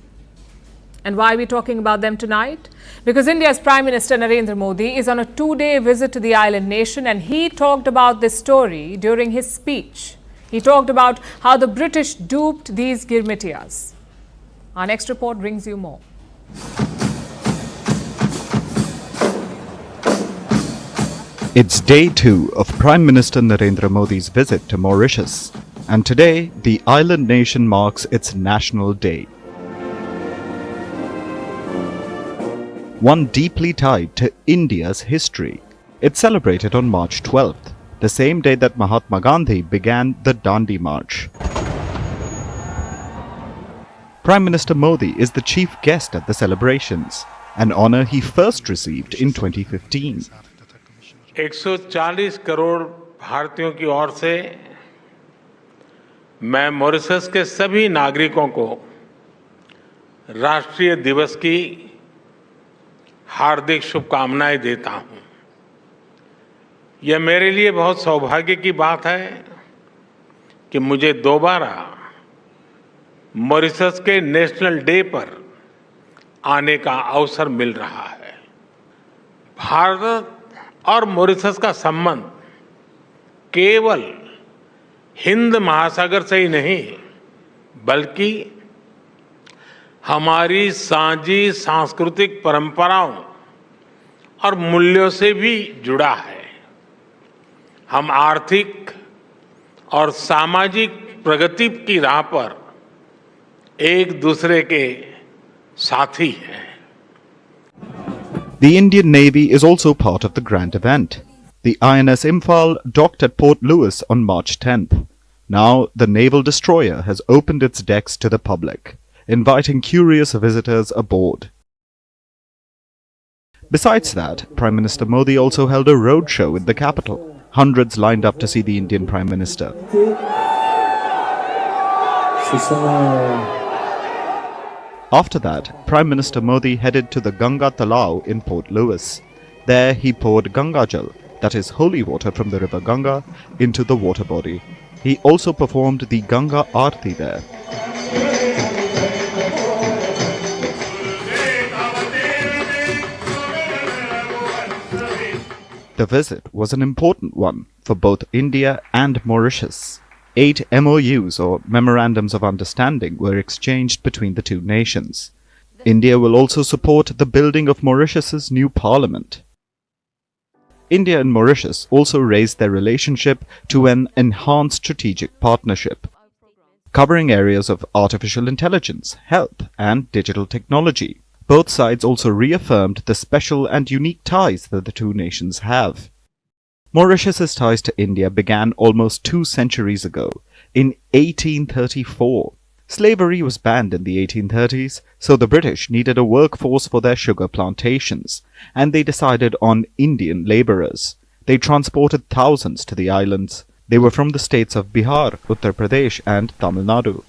And why are we talking about them tonight? Because India's Prime Minister Narendra Modi is on a 2-day visit to the island nation, and he talked about this story during his speech. He talked about how the British duped these girmitias. Our next report brings you more. It's day 2 of Prime Minister Narendra Modi's visit to Mauritius, and today the island nation marks its National Day. one deeply tied to India's history. It's celebrated on March 12th, the same day that Mahatma Gandhi began the Dandi March. Prime Minister Modi is the chief guest at the celebrations, an honor he first received in 2015. 140 crore भारतीयों की ओर से मैं Mauritius के सभी नागरिकों को राष्ट्रीय दिवस की हार्दिक शुभकामनाएं देता हूं। यह मेरे लिए बहुत सौभाग्य की बात है कि मुझे दोबारा मॉरिशस के नेशनल डे पर आने का अवसर मिल रहा है। भारत और मॉरिशस का संबंध केवल हिंद महासागर से ही नहीं बल्कि हमारी साझी सांस्कृतिक परंपराओं और मूल्यों से भी जुड़ा है। हम आर्थिक और सामाजिक प्रगति की राह पर एक दूसरे के साथी हैं। The Indian Navy is also part of the grand event. The INS Imphal docked at Port Louis on March 10th. Now, the naval destroyer has opened its decks to the public, inviting curious visitors aboard. Besides that, Prime Minister Modi also held a roadshow in the capital. Hundreds lined up to see the Indian Prime Minister. After that, Prime Minister Modi headed to the Ganga Talao in Port Louis. There he poured Ganga Jal, that is holy water from the river Ganga, into the water body. He also performed the Ganga Aarti there. The visit was an important one for both India and Mauritius. 8 MOUs or Memorandums of Understanding were exchanged between the two nations. India will also support the building of Mauritius's new parliament. India and Mauritius also raised their relationship to an enhanced strategic partnership, covering areas of artificial intelligence, health, and digital technology. Both sides also reaffirmed the special and unique ties that the two nations have. Mauritius's ties to India began almost 2 centuries ago, in 1834. Slavery was banned in the 1830s, so the British needed a workforce for their sugar plantations, and they decided on Indian labourers. They transported thousands to the islands. They were from the states of Bihar, Uttar Pradesh, and Tamil Nadu.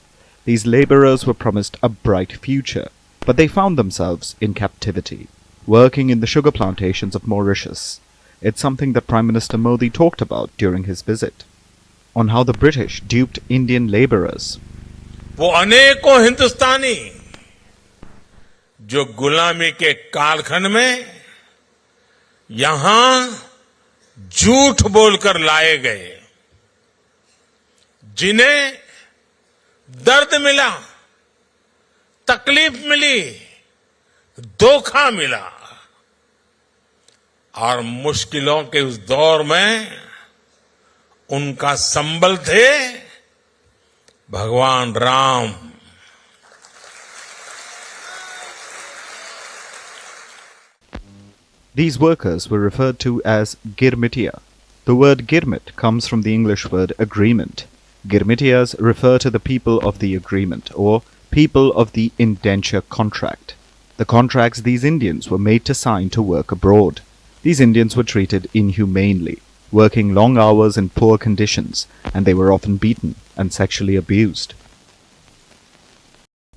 These labourers were promised a bright future, but they found themselves in captivity, working in the sugar plantations of Mauritius. It's something that Prime Minister Modi talked about during his visit, on how the British duped Indian labourers. वो अनेकों हिंदुस्तानी जो गुलामी के कालखंड में यहां झूठ बोलकर लाए गए, जिन्हें दर्द मिला, तकलीफ मिली, धोखा मिला, और मुश्किलों के उस दौर में उनका संबल थे भगवान Ram. These workers were referred to as Girmitiya. The word Girmit comes from the English word agreement. Girmitiyas refer to the people of the agreement, or people of the indenture contract. The contracts these Indians were made to sign to work abroad. These Indians were treated inhumanely, working long hours in poor conditions, and they were often beaten and sexually abused.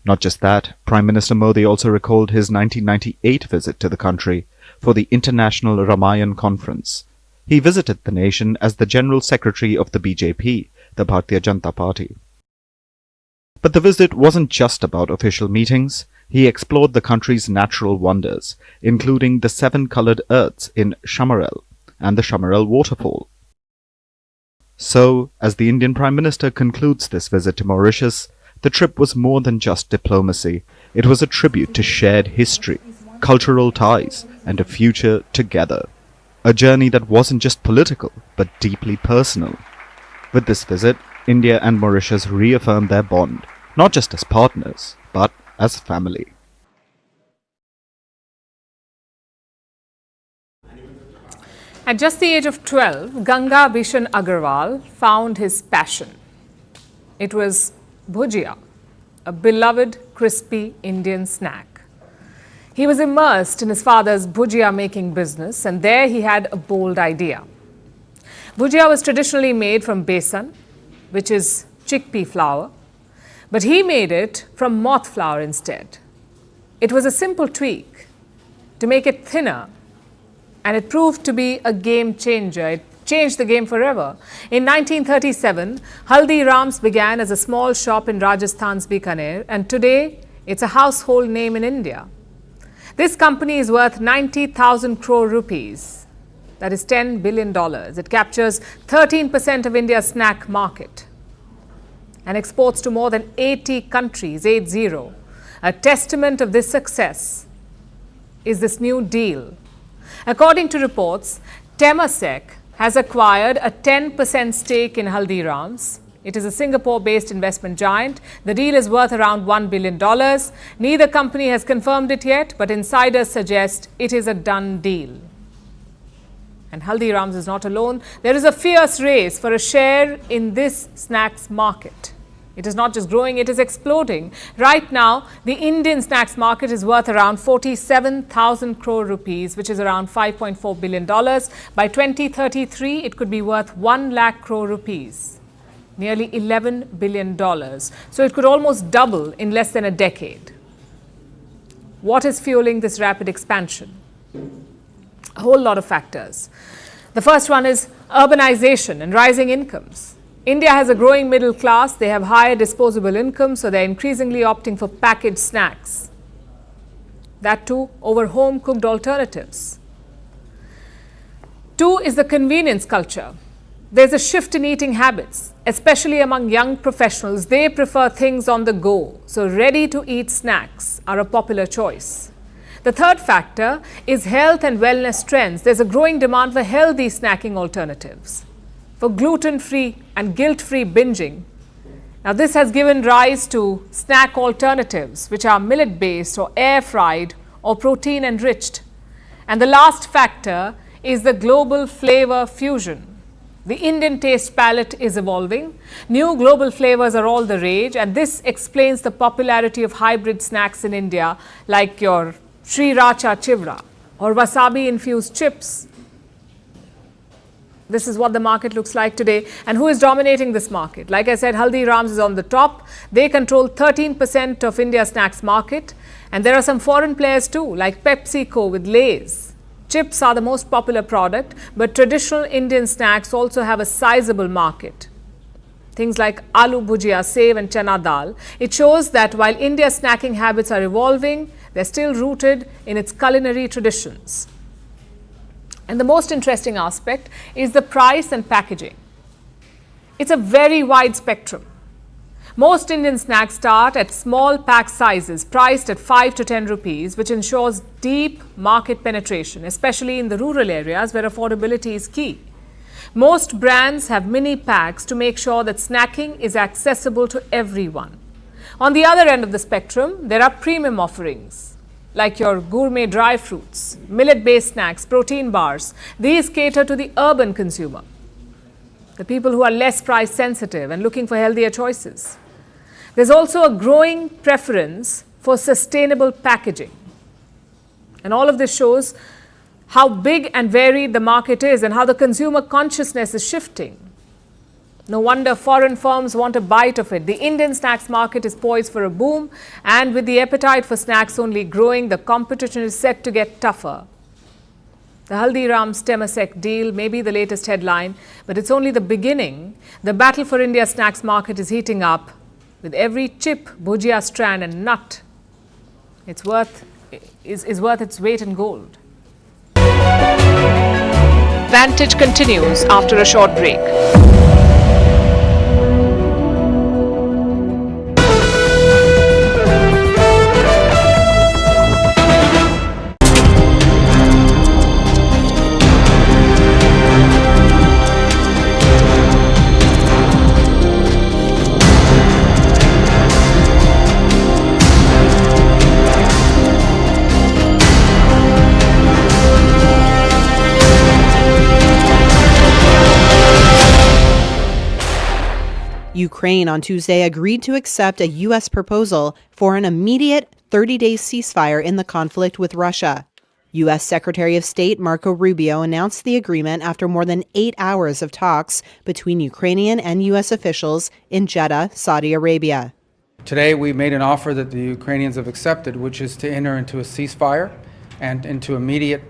Not just that, Prime Minister Modi also recalled his 1998 visit to the country for the International Ramayan Conference. He visited the nation as the General Secretary of the BJP, the Bharatiya Janata Party. But the visit wasn't just about official meetings. He explored the country's natural wonders, including the 7 coloured earths in Chamarel and the Chamarel waterfall. So, as the Indian Prime Minister concludes this visit to Mauritius, the trip was more than just diplomacy. It was a tribute to shared history, cultural ties, and a future together. A journey that wasn't just political, but deeply personal. With this visit, India and Mauritius reaffirmed their bond, not just as partners, but as family. At just the age of 12, Ganga Bishan Agarwal found his passion. It was bhujia, a beloved crispy Indian snack. He was immersed in his father's bhujia making business, and there he had a bold idea. Bhujia was traditionally made from besan, which is chickpea flour, but he made it from moth flour instead. It was a simple tweak to make it thinner, and it proved to be a game changer. It changed the game forever. In 1937, Haldiram's began as a small shop in Rajasthan's Bikaner, and today it's a household name in India. This company is worth 90,000 crore rupees. That is $10 billion. It captures 13% of India's snack market and exports to more than 80 countries, 80. A testament of this success is this new deal. According to reports, Temasek has acquired a 10% stake in Haldiram's. It is a Singapore-based investment giant. The deal is worth around $1 billion. Neither company has confirmed it yet, but insiders suggest it is a done deal. And Haldiram's is not alone. There is a fierce race for a share in this snacks market. It is not just growing, it is exploding. Right now, the Indian snacks market is worth around 47,000 crore rupees, which is around $5.4 billion. By 2033, it could be worth 1 lakh crore rupees, nearly $11 billion. So it could almost double in less than a decade. What is fueling this rapid expansion? A whole lot of factors. The first one is urbanization and rising incomes. India has a growing middle class. They have higher disposable income, so they're increasingly opting for packaged snacks. That too over home-cooked alternatives. 2 is the convenience culture. There's a shift in eating habits, especially among young professionals. They prefer things on the go, so ready-to-eat snacks are a popular choice. The third factor is health and wellness trends. There's a growing demand for healthy snacking alternatives, for gluten-free and guilt-free binging. Now, this has given rise to snack alternatives, which are millet-based or air-fried or protein-enriched. And the last factor is the global flavor fusion. The Indian taste palette is evolving. New global flavors are all the rage, and this explains the popularity of hybrid snacks in India, like your Sriracha Chivra or wasabi-infused chips. This is what the market looks like today. And who is dominating this market? Like I said, Haldiram's is on the top. They control 13% of India's snacks market. And there are some foreign players too, like PepsiCo with Lay's. Chips are the most popular product, but traditional Indian snacks also have a sizable market. Things like aloo bhujia, sev and chana dal. It shows that while India's snacking habits are evolving, they're still rooted in its culinary traditions. And the most interesting aspect is the price and packaging. It's a very wide spectrum. Most Indian snacks start at small pack sizes priced at 5 to 10 rupees, which ensures deep market penetration, especially in the rural areas where affordability is key. Most brands have mini packs to make sure that snacking is accessible to everyone. On the other end of the spectrum, there are premium offerings, like your gourmet dry fruits, millet-based snacks, protein bars. These cater to the urban consumer, the people who are less price sensitive and looking for healthier choices. There's also a growing preference for sustainable packaging. And all of this shows how big and varied the market is and how the consumer consciousness is shifting. No wonder foreign firms want a bite of it. The Indian snacks market is poised for a boom, and with the appetite for snacks only growing, the competition is set to get tougher. The Haldiram's Temasek deal may be the latest headline, but it's only the beginning. The battle for India's snacks market is heating up. With every chip, bhujia strand and nut, it's worth its weight in gold. Vantage continues after a short break. Ukraine on Tuesday agreed to accept a U.S. proposal for an immediate 30-day ceasefire in the conflict with Russia. U.S. Secretary of State Marco Rubio announced the agreement after more than 8 hours of talks between Ukrainian and U.S. officials in Jeddah, Saudi Arabia. Today we made an offer that the Ukrainians have accepted, which is to enter into a ceasefire and into immediate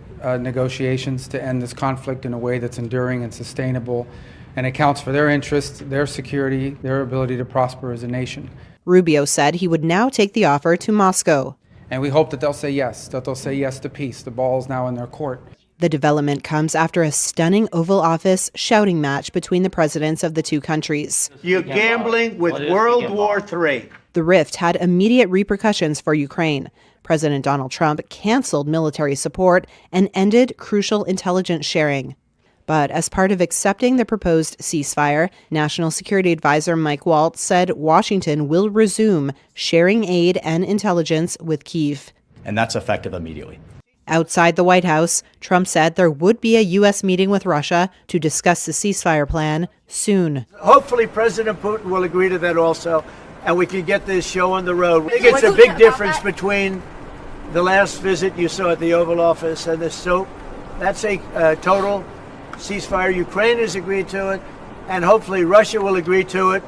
negotiations to end this conflict in a way that's enduring and sustainable and accounts for their interests, their security, their ability to prosper as a nation. Rubio said he would now take the offer to Moscow. And we hope that they'll say yes to peace. The ball is now in their court. The development comes after a stunning Oval Office shouting match between the presidents of the two countries. You're gambling with World War III. The rift had immediate repercussions for Ukraine. President Donald Trump canceled military support and ended crucial intelligence sharing. But as part of accepting the proposed ceasefire, National Security Advisor Mike Waltz said Washington will resume sharing aid and intelligence with Kyiv. And that's effective immediately. Outside the White House, Trump said there would be a U.S. meeting with Russia to discuss the ceasefire plan soon. Hopefully President Putin will agree to that also, and we can get this show on the road. I think it's a big difference between the last visit you saw at the Oval Office and this. So that's a total ceasefire. Ukraine has agreed to it, and hopefully Russia will agree to it.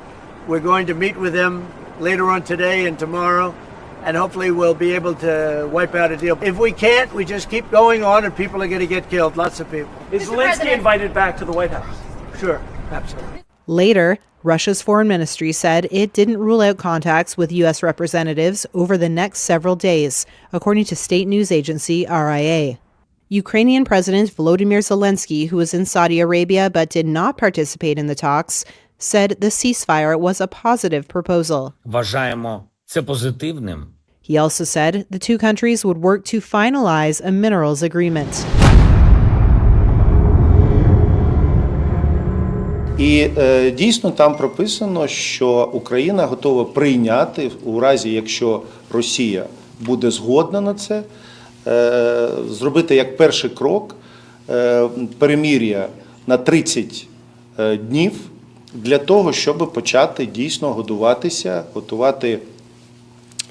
We're going to meet with them later on today and tomorrow, and hopefully we'll be able to wipe out a deal. If we can't, we just keep going on and people are going to get killed, lots of people. Is Zelensky invited back to the White House? Sure, absolutely. Later, Russia's foreign ministry said it didn't rule out contacts with U.S. representatives over the next several days, according to state news agency RIA. Ukrainian President Volodymyr Zelensky, who was in Saudi Arabia but did not participate in the talks, said the ceasefire was a positive proposal. Вважаємо це позитивним. He also said the two countries would work to finalize a minerals agreement. І дійсно там прописано, що Україна готова прийняти, у разі, якщо Росія буде згодна на це, зробити як перший крок перемир'я на 30 днів для того, щоб почати дійсно готувати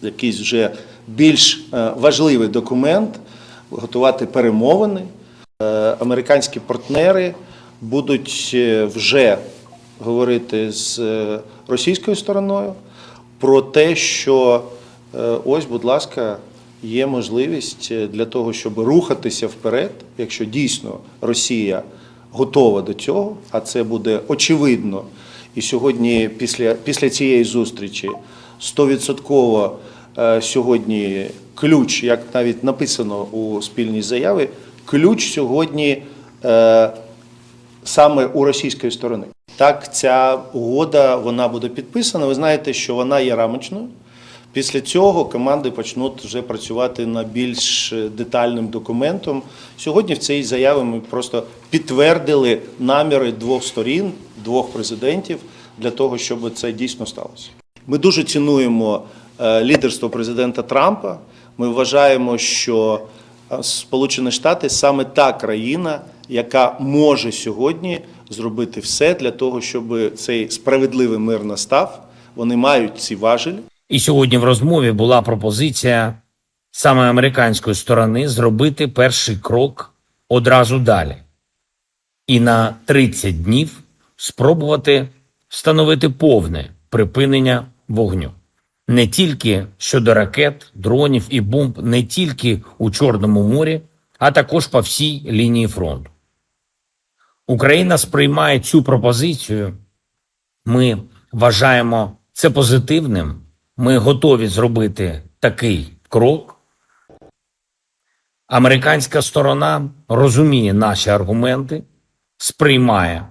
якийсь вже більш важливий документ, готувати перемовини. Американські партнери будуть вже говорити з російською стороною про те, що ось, будь ласка, є можливість для того, щоб рухатися вперед, якщо дійсно Росія готова до цього, а це буде очевидно. І сьогодні, після цієї зустрічі, 100% сьогодні ключ, як навіть написано у спільній заяві, ключ сьогодні саме у російської сторони. Так, ця угода, вона буде підписана. Ви знаєте, що вона є рамочною. Після цього команди почнуть вже працювати над більш детальним документом. Сьогодні в цій заяві ми просто підтвердили наміри двох сторін, двох президентів, для того, щоб це дійсно сталося. Ми дуже цінуємо лідерство президента Трампа. Ми вважаємо, що Сполучені Штати саме та країна, яка може сьогодні зробити все для того, щоб цей справедливий мир настав. Вони мають ці важелі. І сьогодні в розмові була пропозиція саме американської сторони зробити перший крок одразу далі. І на 30 днів спробувати встановити повне припинення вогню. Не тільки щодо ракет, дронів і бомб, не тільки у Чорному морі, а також по всій лінії фронту. Україна сприймає цю пропозицію. Ми вважаємо це позитивним. Ми готові зробити такий крок. Американська сторона розуміє наші аргументи, сприймає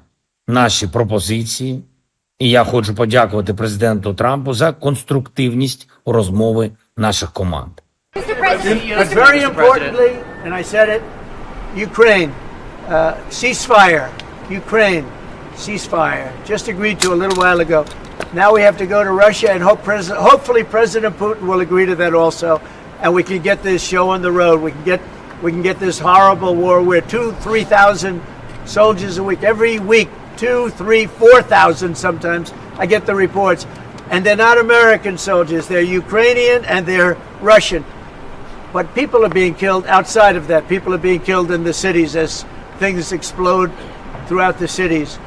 наші пропозиції. І я хочу подякувати президенту Трампу за конструктивність у розмови наших команд. But very importantly, and I said it, Ukraine, ceasefire, Ukraine, ceasefire, just agreed to a little while ago. Now we have to go to Russia and hopefully President Putin will agree to that also, and we can get this show on the road. We can get this horrible war where 2,000-3,000 soldiers a week, every week, 2,000, 3,000, 4,000 sometimes I get the reports. And they're not American soldiers. They're Ukrainian and they're Russian. But people are being killed outside of that. People are being killed in the cities as things explode throughout the cities.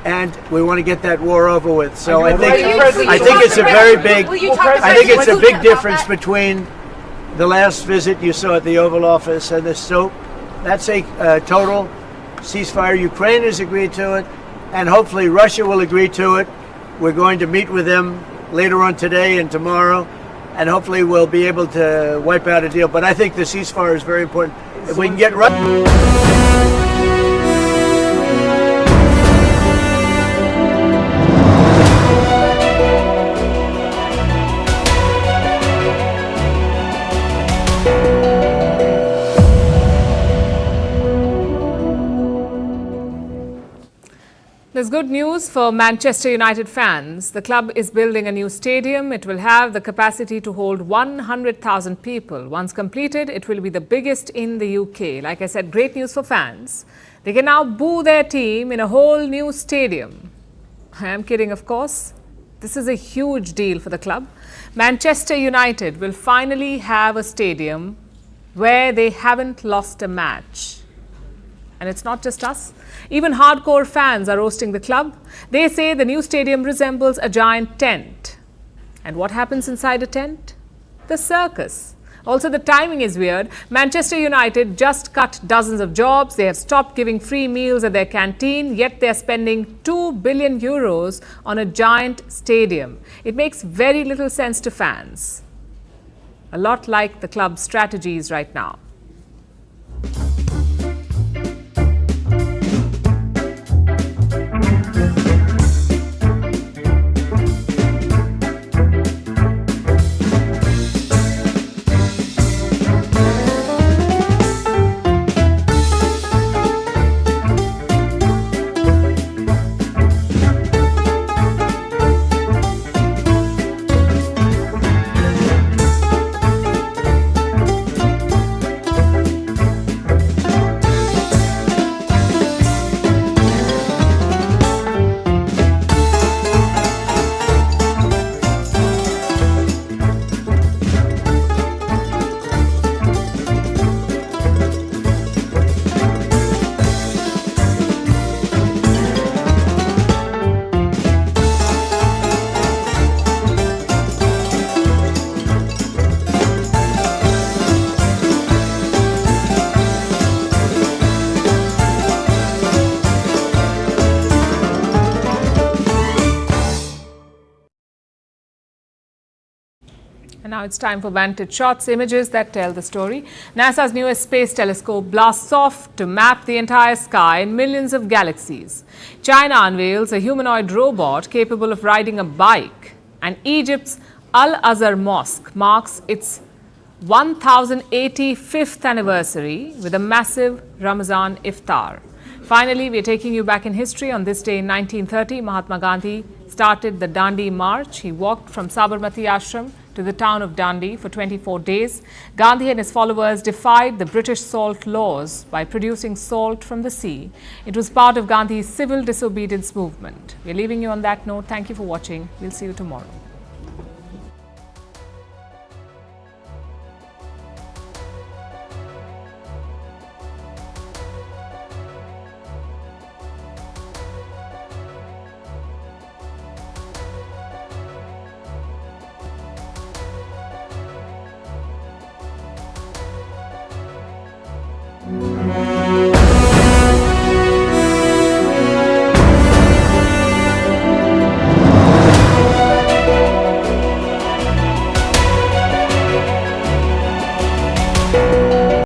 And we want to get that war over with. So I think it's a very big, I think it's a big difference between the last visit you saw at the Oval Office and this. So that's a total ceasefire. Ukraine has agreed to it, and hopefully Russia will agree to it. We're going to meet with them later on today and tomorrow, and hopefully we'll be able to wipe out a deal. But I think the ceasefire is very important. If we can get There's good news for Manchester United fans. The club is building a new stadium. It will have the capacity to hold 100,000 people. Once completed, it will be the biggest in the UK. Like I said, great news for fans. They can now boo their team in a whole new stadium. I am kidding, of course. This is a huge deal for the club. Manchester United will finally have a stadium where they haven't lost a match. And it's not just us. Even hardcore fans are roasting the club. They say the new stadium resembles a giant tent. And what happens inside a tent? The circus. Also, the timing is weird. Manchester United just cut dozens of jobs. They have stopped giving free meals at their canteen, yet they're spending 2 billion euros on a giant stadium. It makes very little sense to fans. A lot like the club's strategies right now. And now it's time for Vantage Shots, images that tell the story. NASA's newest space telescope blasts off to map the entire sky in millions of galaxies. China unveils a humanoid robot capable of riding a bike. And Egypt's Al-Azhar Mosque marks its 1085th anniversary with a massive Ramazan iftar. Finally, we are taking you back in history. On this day in 1930, Mahatma Gandhi started the Dandi March. He walked from Sabarmati Ashram to the town of Dandi for 24 days. Gandhi and his followers defied the British salt laws by producing salt from the sea. It was part of Gandhi's civil disobedience movement. We're leaving you on that note. Thank you for watching. We'll see you tomorrow.